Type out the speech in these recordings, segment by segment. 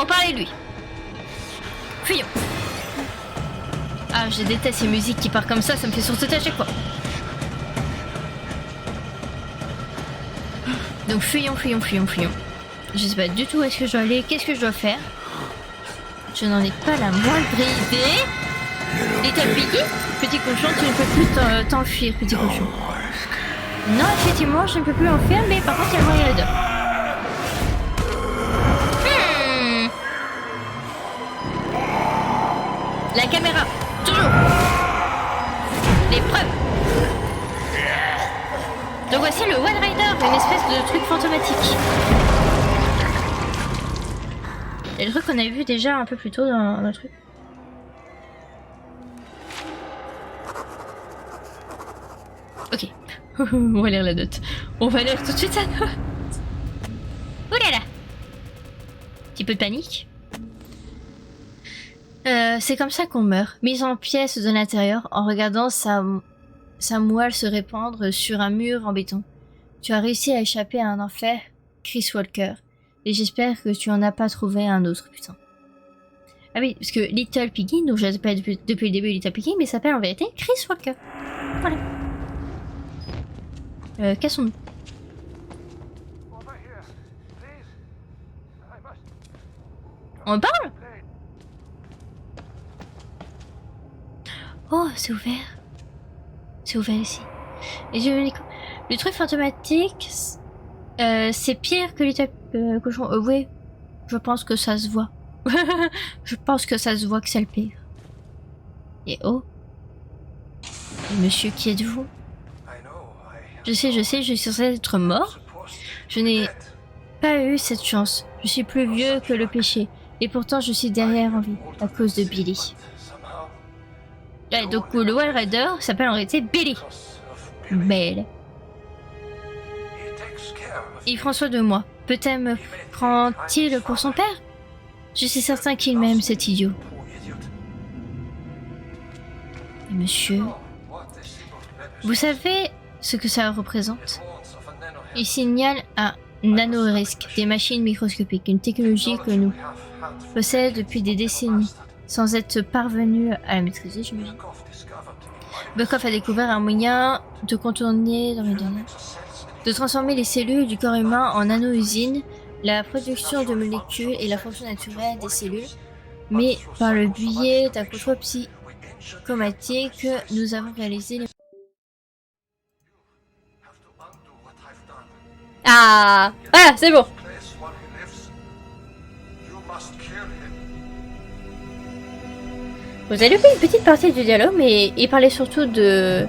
On parlait de lui. Fuyons. Ah, je déteste ces musiques qui partent comme ça me fait sursauter à chaque fois. Donc fuyons. Je sais pas du tout où est-ce que je dois aller, qu'est-ce que je dois faire. Je n'en ai pas la moindre idée. Little Piggy, petit cochon, tu ne peux plus t'enfuir, petit cochon. Non, effectivement, je ne peux plus l'enfuir, mais par contre, il y a le moyen de. La caméra, toujours. Les preuves. Donc voici le Wild Rider, une espèce de truc fantomatique. Et le truc qu'on avait vu déjà un peu plus tôt dans le truc. Ok. On va lire la note. On va lire tout de suite la note. Ouh là là. Petit peu de panique. C'est comme ça qu'on meurt, mise en pièces de l'intérieur, en regardant sa moelle se répandre sur un mur en béton. Tu as réussi à échapper à un enfer, Chris Walker. Et j'espère que tu en as pas trouvé un autre, putain. Ah oui, parce que Little Piggy, donc je l'appelle depuis le début Little Piggy, mais il s'appelle en vérité Chris Walker. Voilà. Cassons-nous. On parle? Oh, c'est ouvert. C'est ouvert ici. Et je me dis, le truc fantomatique, c'est pire que les cochons. Oui, je pense que ça se voit. Je pense que ça se voit que c'est le pire. Et oh. Et monsieur, qui êtes-vous? Je sais, je suis censé être mort. Je n'ai pas eu cette chance. Je suis plus vieux que le péché. Et pourtant, je suis derrière en vie, à cause de Billy. Ouais, donc le Wild Rider s'appelle en réalité Billy. Belle. Il prend soin de moi. Peut-être me prend-il pour son père? Je suis certain qu'il m'aime, cet idiot. Et monsieur, vous savez ce que ça représente? Il signale un nanorisque, des machines microscopiques, une technologie que nous possédons depuis des décennies, sans être parvenu à la maîtriser, j'imagine. Buckhoff a découvert un moyen de contourner de transformer les cellules du corps humain en nano-usines, la production de molécules et la fonction naturelle des cellules, mais par le biais d'un contrôle psychomatique, nous avons réalisé les... Ah, voilà, c'est bon. Vous avez loupé une petite partie du dialogue, mais il parlait surtout de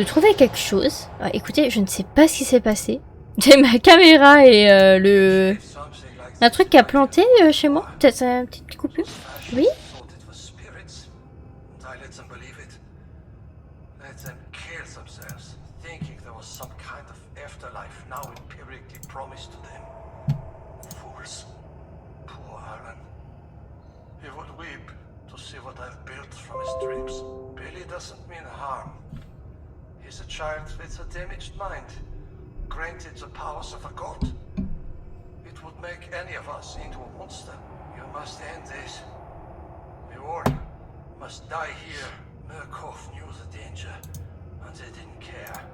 trouver quelque chose. Ah, écoutez, je ne sais pas ce qui s'est passé. J'ai ma caméra et un truc qui a planté chez moi. Peut-être une petite coupure. Oui. He's a child with a damaged mind, granted the powers of a god. It would make any of us into a monster. You must end this. We all must die here. Murkoff knew the danger, and they didn't care.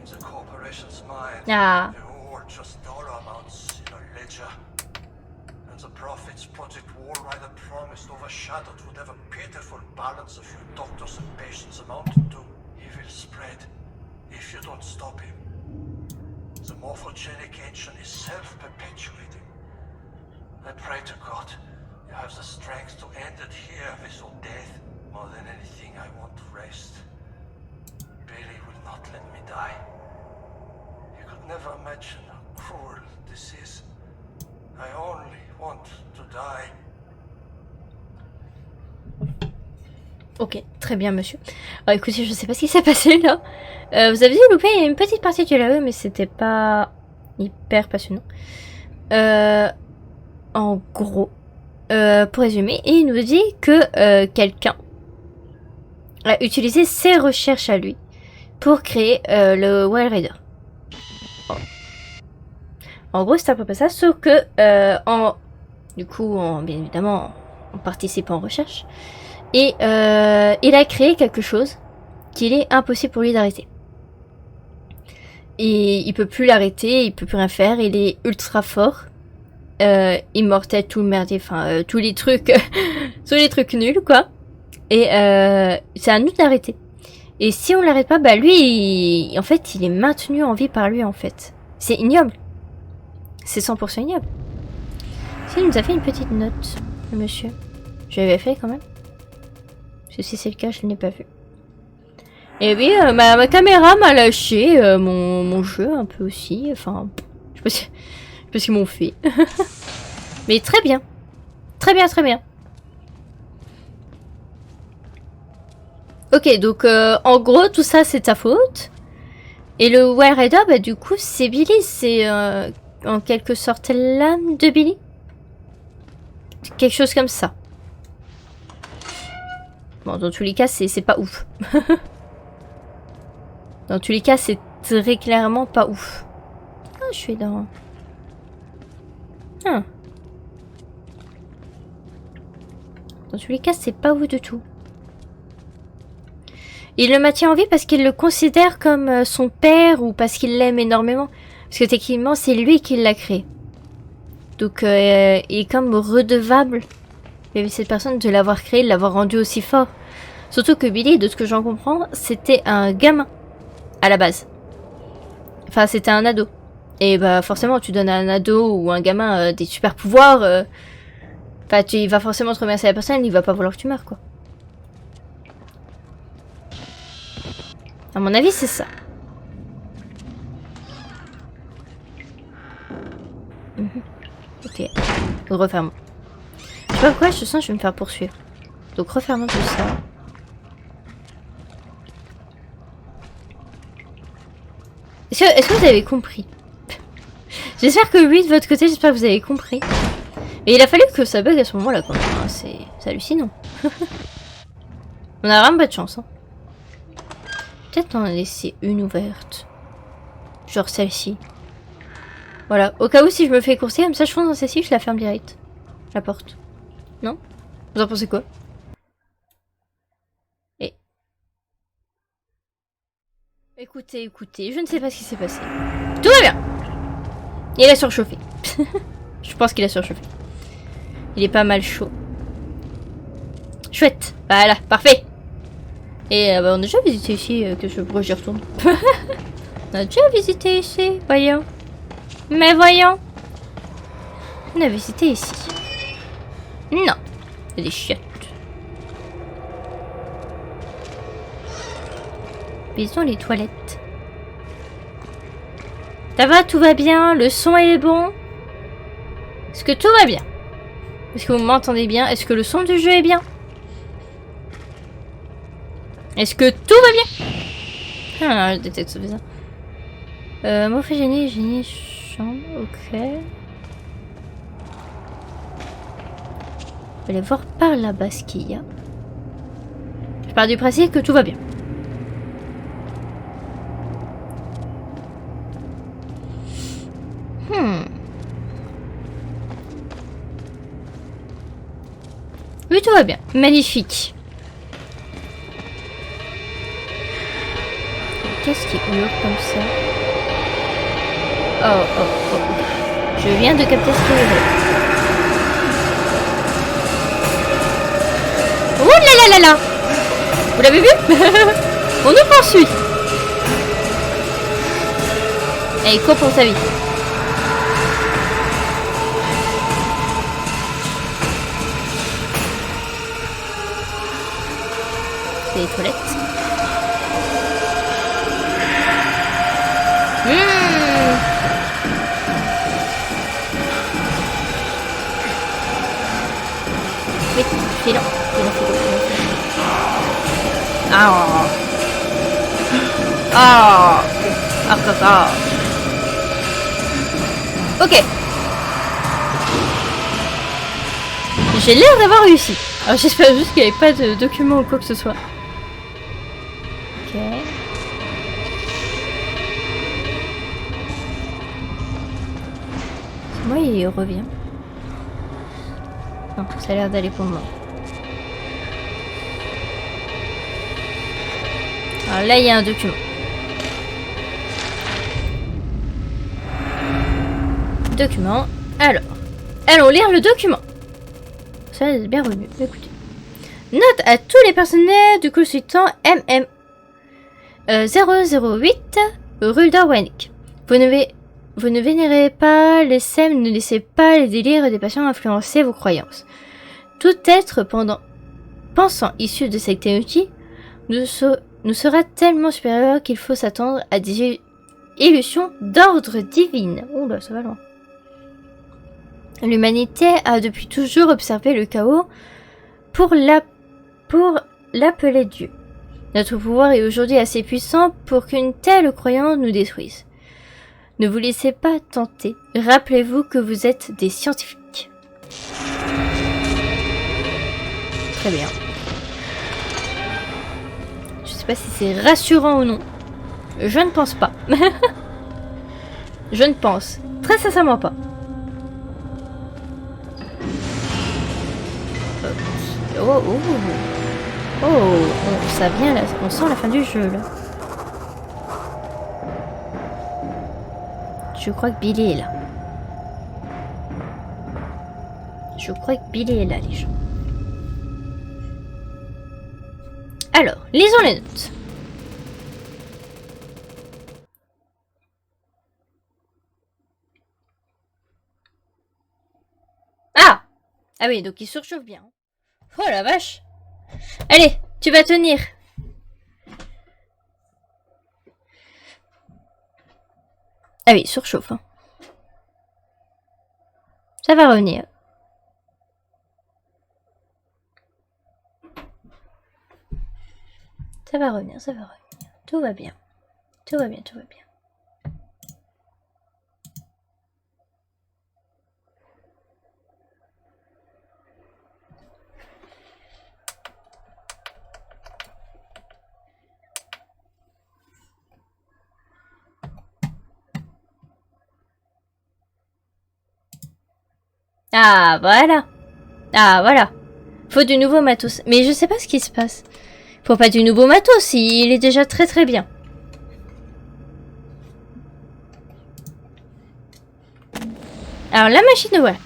In the corporation's mind, they were all just dollar amounts in a ledger. And the profits Project Wallrider promised overshadowed whatever pitiful balance a few doctors and patients amounted to. He will spread if you don't stop him. The morphogenic engine is self-perpetuating. I pray to God you have the strength to end it here with your death. More than anything, I want to rest. Billy will not let me die. You could never imagine how cruel this is. I only want to die. Ok, très bien monsieur. Alors écoutez, je sais pas ce qui s'est passé là. Vous avez loupé une petite partie du LAE, mais c'était pas hyper passionnant. En gros, pour résumer, il nous dit que quelqu'un a utilisé ses recherches à lui pour créer le Wild Rider. En gros, c'est à peu près ça, sauf que, bien évidemment, en participant aux recherches, et il a créé quelque chose qu'il est impossible pour lui d'arrêter. Et il peut plus l'arrêter, il peut plus rien faire, il est ultra fort, immortel, tout merdier, enfin, tous les trucs, tous les trucs nuls, quoi. Et c'est à nous d'arrêter. Et si on l'arrête pas, bah lui, en fait, il est maintenu en vie par lui, en fait. C'est ignoble. C'est 100% ignoble. Si, il nous a fait une petite note, le monsieur. Je l'avais fait quand même. Parce que si c'est le cas, je ne l'ai pas vu. Et oui, ma caméra m'a lâché mon jeu un peu aussi. Enfin, je sais pas ce qu'ils m'ont fait. Mais très bien. Très bien, très bien. Ok, donc en gros, tout ça, c'est ta faute. Et le Wild Rider, bah du coup, c'est Billy. C'est en quelque sorte l'âme de Billy. Quelque chose comme ça. Bon, dans tous les cas, c'est pas ouf. Dans tous les cas, c'est très clairement pas ouf. Ah, je suis dans... Ah. Dans tous les cas, c'est pas ouf du tout. Il le maintient en vie parce qu'il le considère comme son père ou parce qu'il l'aime énormément. Parce que techniquement, c'est lui qui l'a créé. Donc, il est comme redevable vis-à-vis de cette personne de l'avoir créé, de l'avoir rendu aussi fort. Surtout que Billy, de ce que j'en comprends, c'était un gamin à la base. Enfin, c'était un ado. Et bah forcément, tu donnes à un ado ou un gamin des super pouvoirs. Enfin, il va forcément te remercier la personne, il va pas vouloir que tu meurs, quoi. À mon avis, c'est ça. Ok. Refermons. Je sais pas pourquoi, je sens que je vais me faire poursuivre. Donc refermons tout ça. Est-ce que vous avez compris? J'espère que oui, de votre côté, j'espère que vous avez compris. Et il a fallu que ça bug à ce moment-là, quand même. Hein. C'est hallucinant. On a vraiment pas de chance. Hein. Peut-être en laisser une ouverte. Genre celle-ci. Voilà. Au cas où, si je me fais courser, comme ça, je fonce dans celle-ci, je la ferme direct. La porte. Non? Vous en pensez quoi? Et... Écoutez, je ne sais pas ce qui s'est passé. Tout va bien! Il a surchauffé. Je pense qu'il a surchauffé. Il est pas mal chaud. Chouette. Voilà, parfait. Et bah, on a déjà visité ici, pourquoi j'y retourne? On a déjà visité ici, voyons. Mais voyons. On a visité ici. Non. Il y a des chiottes. Visitons les toilettes. Ça va, tout va bien, le son est bon. Est-ce que tout va bien? Est-ce que vous m'entendez bien? Est-ce que le son du jeu est bien? Est-ce que tout va bien? Ah, je détecte ce bizarre. Morphogénie, génie, chambre, ok. On va aller voir par là-bas ce qu'il y a. Je pars du principe que tout va bien. Oui, tout va bien. Magnifique. Qu'est-ce qui hurle comme ça? Oh. Je viens de capter ce qu'il y avait. Oh là là! Vous l'avez vu? On nous poursuit. Et il court pour sa vie. C'est les toilettes. Oui, filons. Ok. J'ai l'air d'avoir réussi. Alors j'espère juste qu'il n'y avait pas de document ou quoi que ce soit. Ok. Moi, il revient. Non, ça a l'air d'aller pour moi. Alors là, il y a un document. Document. Alors, allons lire le document. Ça, c'est bien revenu. Écoutez. Note à tous les personnels du consultant MM 008 rue d'Orwanick. Vous ne vénérez pas les sèmes, ne laissez pas les délires des patients influencer vos croyances. Tout être pensant issu de cette technologie nous sera tellement supérieur qu'il faut s'attendre à des illusions d'ordre divine. Oh là, ça va loin. L'humanité a depuis toujours observé le chaos pour l'appeler Dieu. Notre pouvoir est aujourd'hui assez puissant pour qu'une telle croyance nous détruise. Ne vous laissez pas tenter. Rappelez-vous que vous êtes des scientifiques. Très bien. Je sais pas si c'est rassurant ou non. Je ne pense pas. Je ne pense très sincèrement pas. Oh, oh, oh, ça vient là, on sent la fin du jeu là. Je crois que Billy est là. Je crois que Billy est là, les gens. Alors, lisons les notes. Ah! Ah oui, donc il surchauffe bien. Oh la vache! Allez, tu vas tenir. Ah oui, surchauffe. Hein. Ça va revenir. Ça va revenir, ça va revenir. Tout va bien. Tout va bien, tout va bien. Ah, voilà. Ah, voilà. Faut du nouveau matos. Mais je sais pas ce qui se passe. Faut pas du nouveau matos, il est déjà très très bien. Alors, la machine Warwick.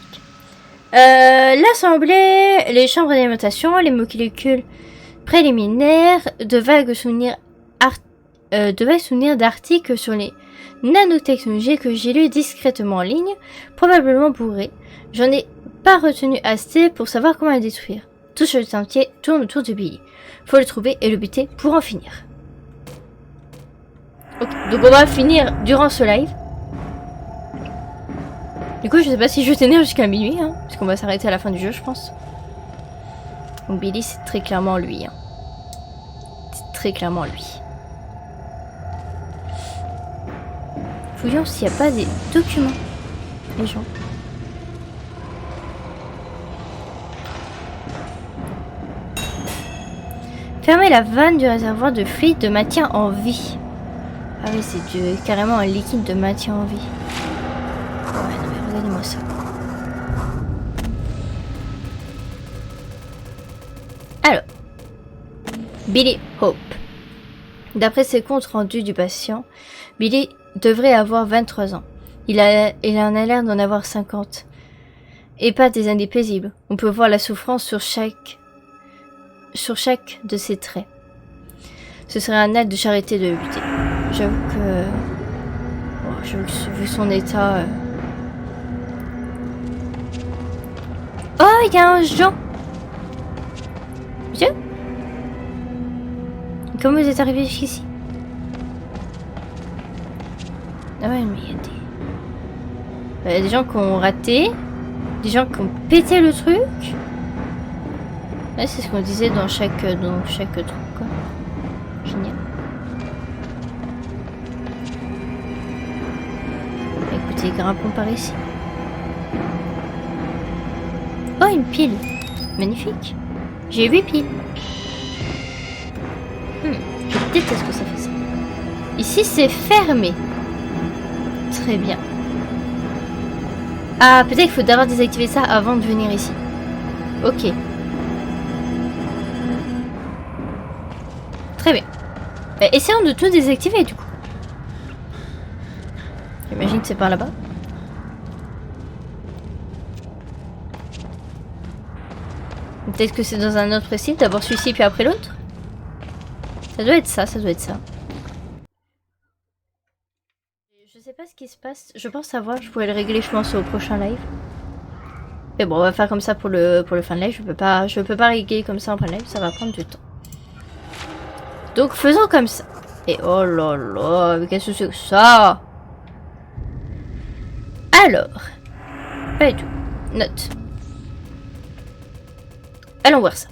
L'assemblée, les chambres d'alimentation, les molécules préliminaires, de vagues souvenirs d'articles sur les nanotechnologies que j'ai lu discrètement en ligne, probablement bourrés. J'en ai pas retenu assez pour savoir comment les détruire. Tout ce chantier tourne autour de Billy. Faut le trouver et le buter pour en finir. Ok, donc on va finir durant ce live. Du coup, je sais pas si je vais tenir jusqu'à minuit, hein, parce qu'on va s'arrêter à la fin du jeu, je pense. Donc Billy, c'est très clairement lui. Hein. C'est très clairement lui. Fouillons s'il n'y a pas des documents, les gens. Fermez la vanne du réservoir de fluide de maintien en vie. Ah oui, c'est carrément un liquide de maintien en vie. Ouais, non mais regardez-moi ça. Alors, Billy Hope. D'après ses comptes rendus du patient, Billy devrait avoir 23 ans. Il en a l'air d'en avoir 50. Et pas des années paisibles. On peut voir la souffrance sur chaque de ses traits. Ce serait un acte de charité de le buter. J'avoue que... vu son état... Oh, il y a un Jean. Monsieur? Comment vous êtes arrivé jusqu'ici? Ah ouais, mais il y a des gens qui ont raté, des gens qui ont pété le truc. Ouais, c'est ce qu'on disait dans chaque truc, quoi. Génial. Écoutez, grimpons par ici. Oh, une pile. Magnifique. J'ai 8 piles. Je déteste que ça fait ça. Ici, c'est fermé. Très bien. Ah, peut-être qu'il faut d'abord désactiver ça avant de venir ici. Ok. Très bien. Bah, essayons de tout désactiver du coup. J'imagine que c'est par là-bas. Peut-être que c'est dans un autre site, d'abord celui-ci puis après l'autre. Ça doit être ça, ça doit être ça. Je sais pas ce qui se passe, je pense savoir, je pourrais le régler je pense au prochain live. Mais bon, on va faire comme ça pour le fin de live, je peux pas régler comme ça en plein live, ça va prendre du temps. Donc faisons comme ça. Et oh là là, mais qu'est-ce que c'est que ça? Alors, pas du tout. Note. Allons voir ça.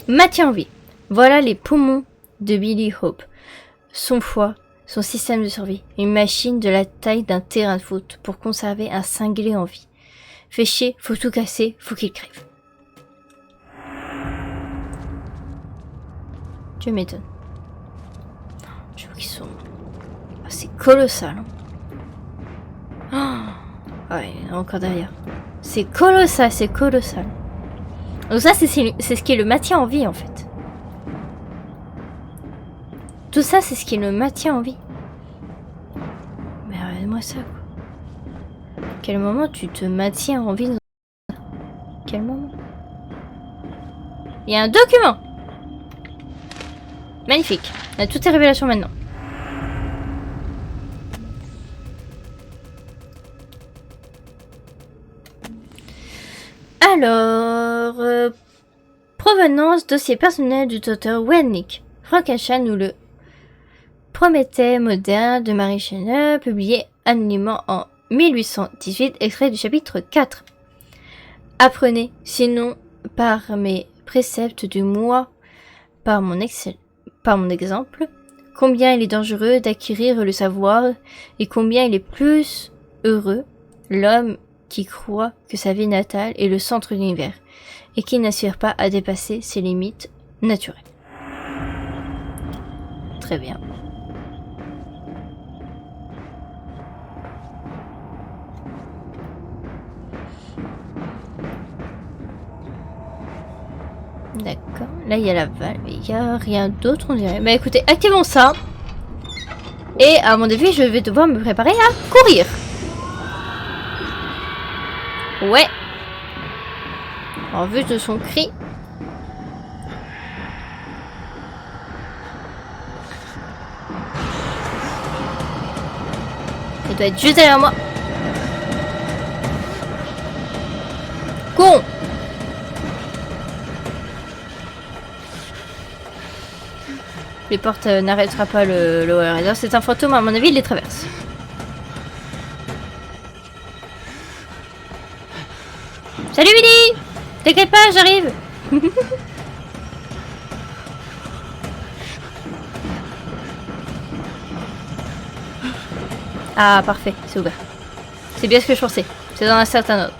Maintien en vie. Voilà les poumons de Billy Hope. Son foie, son système de survie. Une machine de la taille d'un terrain de foot pour conserver un cinglé en vie. Fait chier, faut tout casser, faut qu'il crève. Dieu m'étonne. Je vois qu'ils sont... Ah, c'est colossal. Hein. Oh, ouais, encore derrière. C'est colossal, c'est colossal. Donc ça, c'est ce qui est le maintien en vie, en fait. Tout ça, c'est ce qui est le maintien en vie. Mais regarde-moi ça, quoi. À quel moment tu te maintiens en vie dans... Quel moment? Il y a un document. Magnifique. On a toutes ces révélations maintenant. Alors, provenance, dossier personnel du docteur Wennick. Frankenstein nous le Prométhée moderne de Marie Shelley, publié anonymement en 1818, extrait du chapitre 4. Apprenez, sinon par mes préceptes du moi, par mon exemple, combien il est dangereux d'acquérir le savoir et combien il est plus heureux l'homme qui croit que sa vie natale est le centre de l'univers et qui n'aspire pas à dépasser ses limites naturelles. Très bien. D'accord, là il y a la valve, il n'y a rien d'autre on dirait. Bah écoutez, activons ça. Et à mon avis, je vais devoir me préparer à courir. Ouais. En vue de son cri. Il doit être juste derrière moi. Con. Les portes n'arrêtera pas le Rider. C'est un fantôme, à mon avis, il les traverse. Salut Billy! T'inquiète pas, j'arrive! Ah, parfait, c'est ouvert. C'est bien ce que je pensais. C'est dans un certain ordre.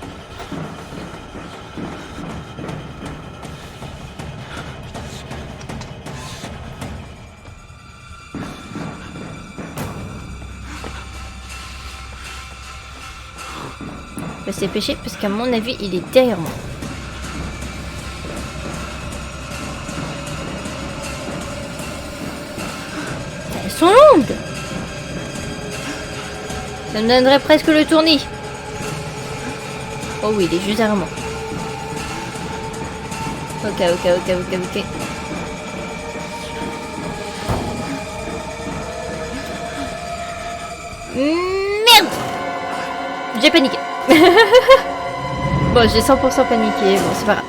C'est péché parce qu'à mon avis il est derrière moi. Elles sont longues. Ça me donnerait presque le tournis. Oh oui, il est juste derrière moi. Ok. Merde. J'ai paniqué. Bon, j'ai 100% paniqué, bon c'est pas grave.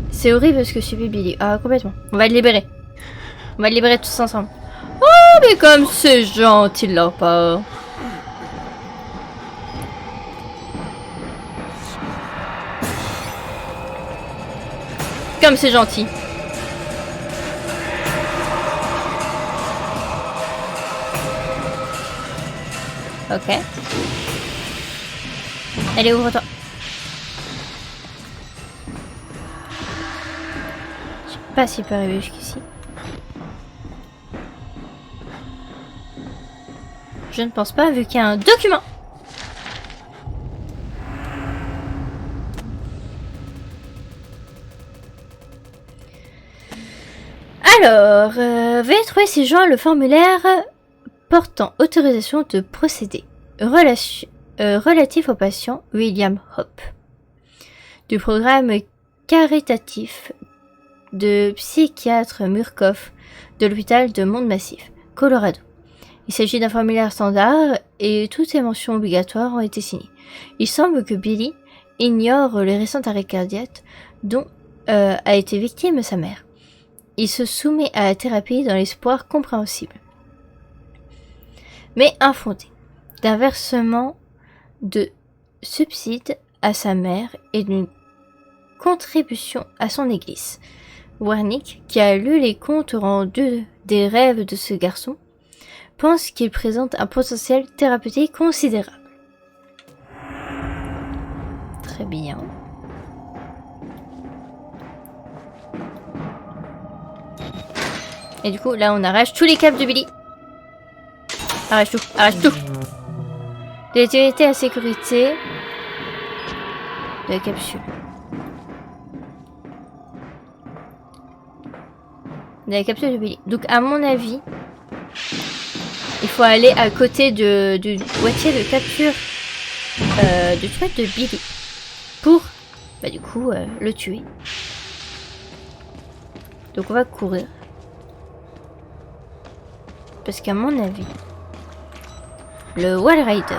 C'est horrible parce que je suis Billy. Ah, complètement. On va le libérer. On va le libérer tous ensemble. Oh, mais comme c'est gentil de leur part. Comme c'est gentil. Ok. Allez, ouvre-toi. Je sais pas s'il peut arriver jusqu'ici. Je ne pense pas, vu qu'il y a un document. Alors, veuillez trouver si joint le formulaire portant autorisation de procéder relatif au patient William Hope du programme caritatif de psychiatre Murkoff de l'hôpital de Mont-Massif, Colorado. Il s'agit d'un formulaire standard et toutes les mentions obligatoires ont été signées. Il semble que Billy ignore les récents arrêts cardiaques dont a été victime sa mère. Il se soumet à la thérapie dans l'espoir compréhensible, mais infondé, d'un versement de subsides à sa mère et d'une contribution à son église. Warnick, qui a lu les comptes rendus des rêves de ce garçon, pense qu'il présente un potentiel thérapeutique considérable. Très bien. Et du coup, là, on arrache tous les câbles de Billy. Arrache tout, arrache tout. L'utilité à sécurité de la capsule. De la capsule de Billy. Donc, à mon avis, il faut aller à côté du boîtier de capture du truc de Billy pour, bah, du coup, le tuer. Donc, on va courir. Parce qu'à mon avis, le Wall Rider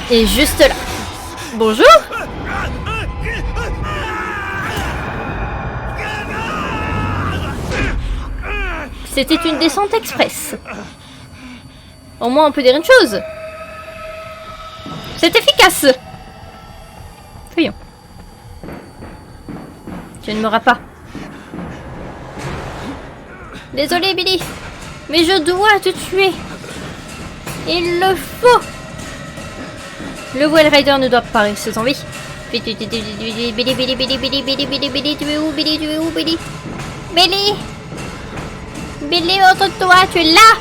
est juste là. Bonjour. C'était une descente express. Au moins on peut dire une chose. C'est efficace. Voyons. Tu ne m'auras pas. Désolé Billy, mais je dois te tuer. Il le faut. Le Wall Rider ne doit pas rester en vie. Billy, Billy, Billy, Billy, Billy, Billy, Billy, Billy, Billy, tu es où Billy, tu es où Billy? Billy, Billy, entre-toi, tu es là.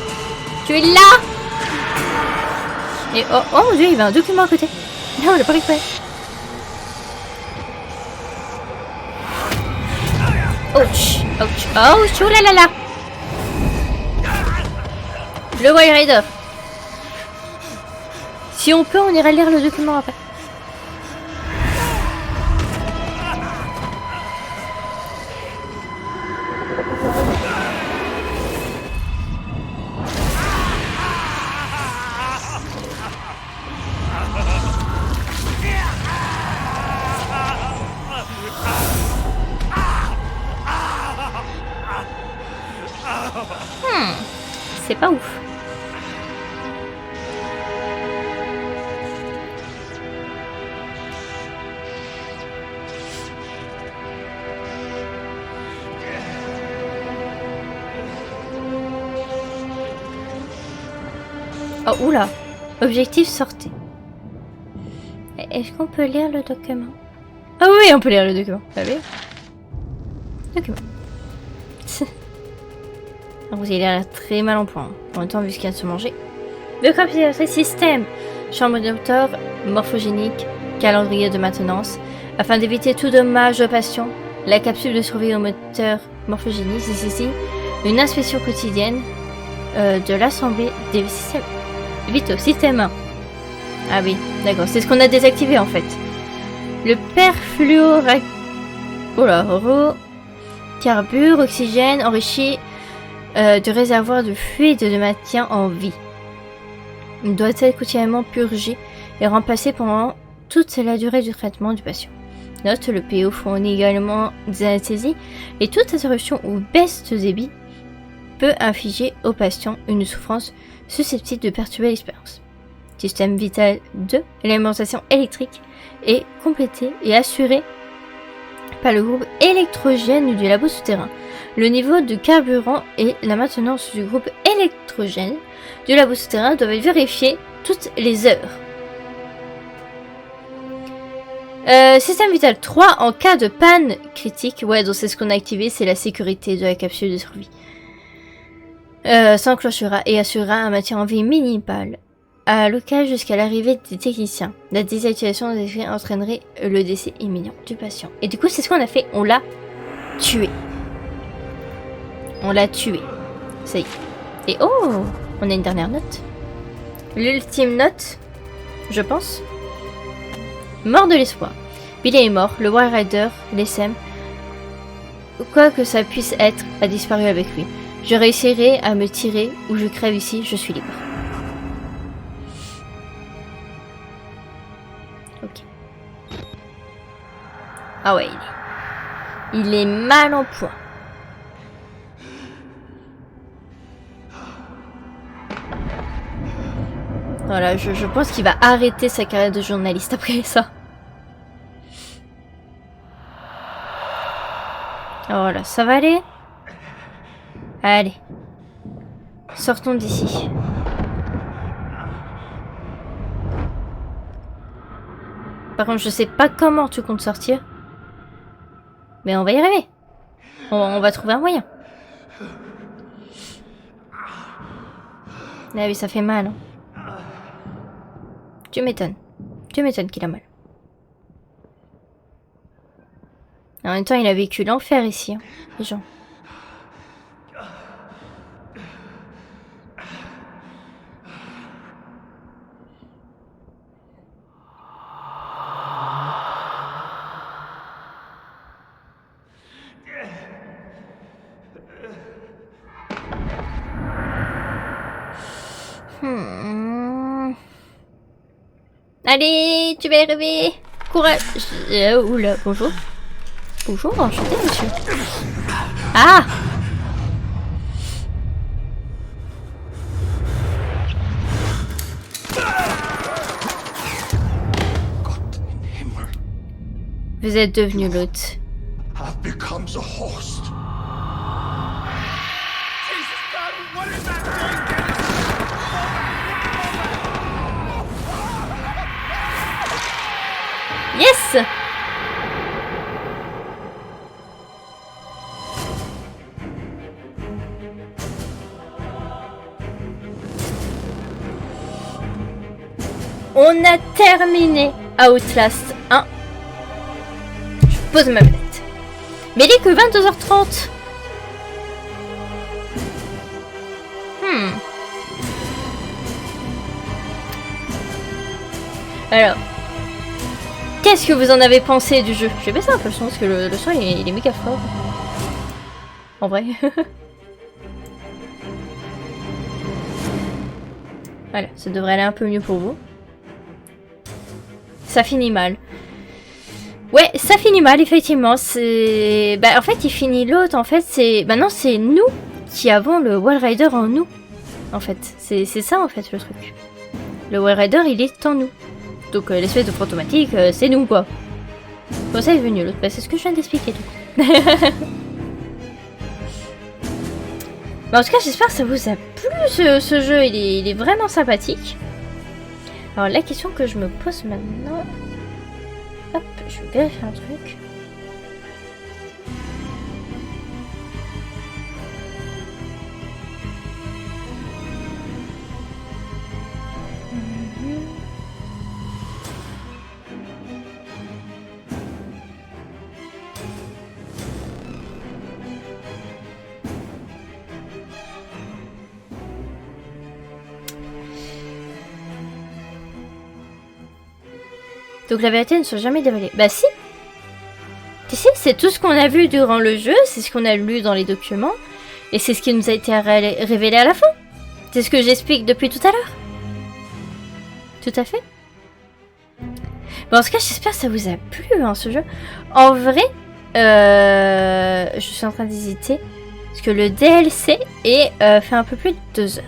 Tu es là. Et oh, oh mon dieu, il y avait un document à côté. Non, on l'a pas récupéré. Ouch, ouch, ouch, oh là là là. Le Wall Rider. Si on peut, on ira lire le document après. C'est pas ouf. Oh, oula. Objectif sorti. Est-ce qu'on peut lire le document? Ah oui, on peut lire le document. Ah oui. Document. Vous avez l'air très mal en point. En même temps, vu ce qu'il y a de se manger. Biocompatibilité système. Chambre de docteur morphogénique. Calendrier de maintenance. Afin d'éviter tout dommage aux patients, la capsule de survie au moteur morphogénique, c'est ici une inspection quotidienne de l'assemblée des systèmes vitaux. Système 1. Ah oui, d'accord. C'est ce qu'on a désactivé en fait. Le perfluorac... Oh là, carbure, oxygène enrichi de réservoirs de fluide de maintien en vie. Il doit être quotidiennement purgé et remplacé pendant toute la durée du traitement du patient. Note, le PO fournit également des anesthésies et toute interruption ou baisse de débit peut infliger au patient une souffrance susceptible de perturber l'expérience. Système vital 2, l'alimentation électrique est complétée et assurée par le groupe électrogène du labo souterrain. Le niveau de carburant et la maintenance du groupe électrogène du labo souterrain doivent être vérifiés toutes les heures. Système vital 3, en cas de panne critique. Ouais, donc c'est ce qu'on a activé, c'est la sécurité de la capsule de survie. Sans clôtura et assurera un maintien en vie minimal à local jusqu'à l'arrivée des techniciens. La désactivation des effets entraînerait le décès imminent du patient. Et du coup, c'est ce qu'on a fait. On l'a tué. On l'a tué. Ça y est. Et oh, on a une dernière note. L'ultime note, je pense. Mort de l'espoir. Billy est mort. Le Wild Rider, l'SM, quoi que ça puisse être, a disparu avec lui. Je réussirai à me tirer ou je crève ici, je suis libre. Ok. Ah ouais, il est mal en point. Voilà, je pense qu'il va arrêter sa carrière de journaliste après ça. Voilà, ça va aller? Allez. Sortons d'ici. Par contre, je sais pas comment tu comptes sortir. Mais on va y arriver. On va trouver un moyen. Ah oui, ça fait mal. Hein. Tu m'étonnes. Tu m'étonnes qu'il a mal. En même temps, il a vécu l'enfer ici, hein, les gens. Allez, tu vas y arriver. Courage. Oula, bonjour. Bonjour, enchanté, monsieur. Ah! Vous êtes devenu l'hôte. Yes! On a terminé Outlast 1. Je pose ma manette. Mais il est que 22h30. Alors, qu'est-ce que vous en avez pensé du jeu? Je vais baisser un peu le son parce que le son il est méga fort. En vrai. Voilà, ça devrait aller un peu mieux pour vous. Ça finit mal. Ouais, ça finit mal, effectivement. C'est... Bah, en fait, il finit l'autre. En fait, c'est... Maintenant, c'est nous qui avons le Wild Rider en nous. En fait, c'est ça, en fait, le truc. Le Wild Rider, il est en nous. Donc, l'espèce de fantomatique, c'est nous, quoi. Bon, ça est venu, l'autre. Bah, c'est ce que je viens d'expliquer, du coup. Bah, en tout cas, j'espère que ça vous a plu, ce jeu. Il est vraiment sympathique. Alors, la question que je me pose maintenant... Hop, je vais vérifier un truc. Donc la vérité ne soit jamais dévoilée. Bah si. Tu sais, c'est tout ce qu'on a vu durant le jeu, c'est ce qu'on a lu dans les documents, et c'est ce qui nous a été révélé à la fin. C'est ce que j'explique depuis tout à l'heure. Tout à fait. Bon, en tout cas, j'espère que ça vous a plu, hein, ce jeu. En vrai, je suis en train d'hésiter, parce que le DLC fait un peu plus de 2 heures.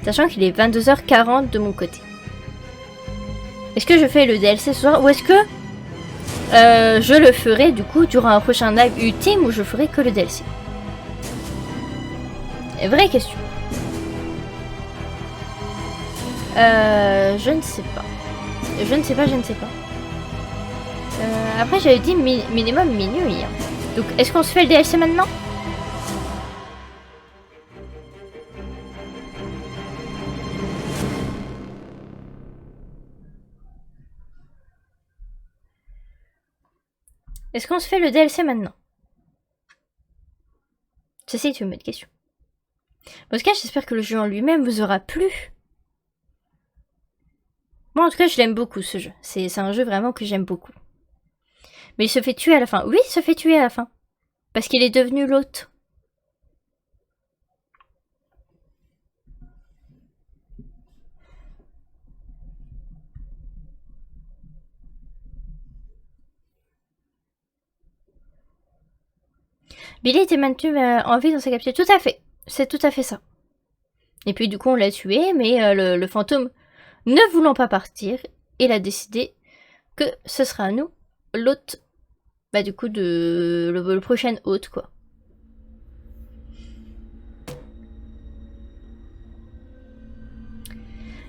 Sachant qu'il est 22h40 de mon côté. Est-ce que je fais le DLC ce soir ou est-ce que je le ferai du coup durant un prochain live ultime où je ferai que le DLC? Vraie question. Je ne sais pas. Je ne sais pas. Après j'avais dit minimum minuit. Hein. Donc est-ce qu'on se fait le DLC maintenant? Est-ce qu'on se fait le DLC maintenant? J'essaie de me mettre question. En tout cas, j'espère que le jeu en lui-même vous aura plu. Moi, en tout cas, je l'aime beaucoup, ce jeu. C'est un jeu vraiment que j'aime beaucoup. Mais il se fait tuer à la fin. Oui, il se fait tuer à la fin. Parce qu'il est devenu l'hôte. Billy était maintenu en vie dans sa capsule. Tout à fait. C'est tout à fait ça. Et puis du coup, on l'a tué, mais le fantôme, ne voulant pas partir, il a décidé que ce sera à nous, l'hôte, bah du coup, le prochain hôte, quoi.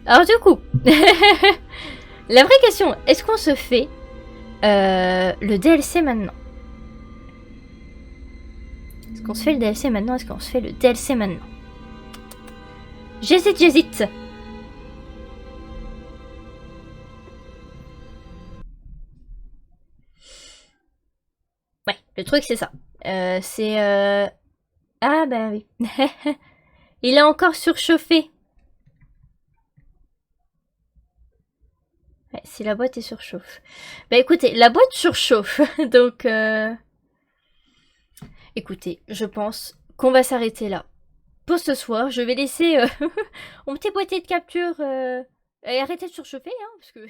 Alors du coup, la vraie question, est-ce qu'on se fait le DLC maintenant? Est-ce qu'on se fait le DLC maintenant? Est-ce qu'on se fait le DLC maintenant? J'hésite, j'hésite. Ouais, le truc c'est ça. C'est... Ah bah oui. Il a encore surchauffé. Ouais, si la boîte est surchauffe. Bah écoutez, la boîte surchauffe. Donc... Écoutez, je pense qu'on va s'arrêter là. Pour ce soir, je vais laisser mon petit boîtier de capture et arrêter de surchauffer, hein, parce que...